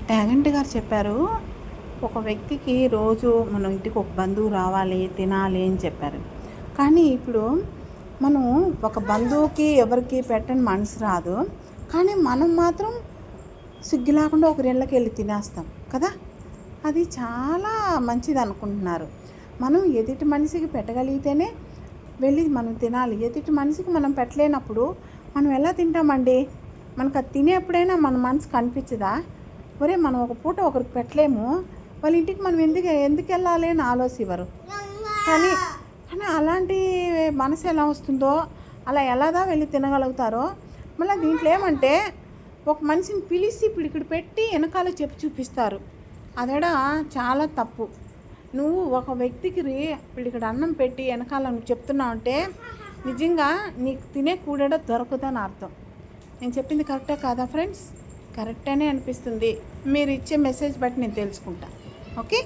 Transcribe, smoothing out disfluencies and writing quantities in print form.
ట్యాగంటి గారు చెప్పారు, ఒక వ్యక్తికి రోజు మన ఇంటికి ఒక బంధువు రావాలి, తినాలి అని చెప్పారు. కానీ ఇప్పుడు మనం ఒక బంధువుకి ఎవరికి పెట్టని మనసు రాదు. కానీ మనం మాత్రం సిగ్గు లేకుండా ఒకరిళ్ళకి వెళ్ళి తినేస్తాం కదా. అది చాలా మంచిది అనుకుంటున్నారు. మనం ఎదుటి మనిషికి పెట్టగలిగితేనే వెళ్ళి మనం తినాలి. ఎదుటి మనిషికి మనం పెట్టలేనప్పుడు మనం ఎలా తింటామండి? మనకు అది తినేప్పుడైనా మన మనసు కనిపించదా? ఒరే, మనం ఒక పూట ఒకరికి పెట్టలేము, వాళ్ళ ఇంటికి మనం ఎందుకు వెళ్ళాలి అని ఆలోచివ్వరు. కానీ కానీ అలాంటి మనసు ఎలా వస్తుందో, అలా ఎలాదా వెళ్ళి తినగలుగుతారో. మళ్ళీ దీంట్లో ఏమంటే, ఒక మనిషిని పిలిచి ఇప్పుడు ఇక్కడ పెట్టి వెనకాల చెప్పి చూపిస్తారు. అదేడా చాలా తప్పు. నువ్వు ఒక వ్యక్తికి ఇప్పుడు ఇక్కడ అన్నం పెట్టి వెనకాల నువ్వు చెప్తున్నావు అంటే నిజంగా నీకు తినే కూడడ దొరకదని అర్థం. నేను చెప్పింది కరెక్టే కాదా ఫ్రెండ్స్? కరెక్ట్ అనే అనిపిస్తుంది. మీరు ఇచ్చే మెసేజ్ బట్టి నేను తెలుసుకుంటాను. ఓకే.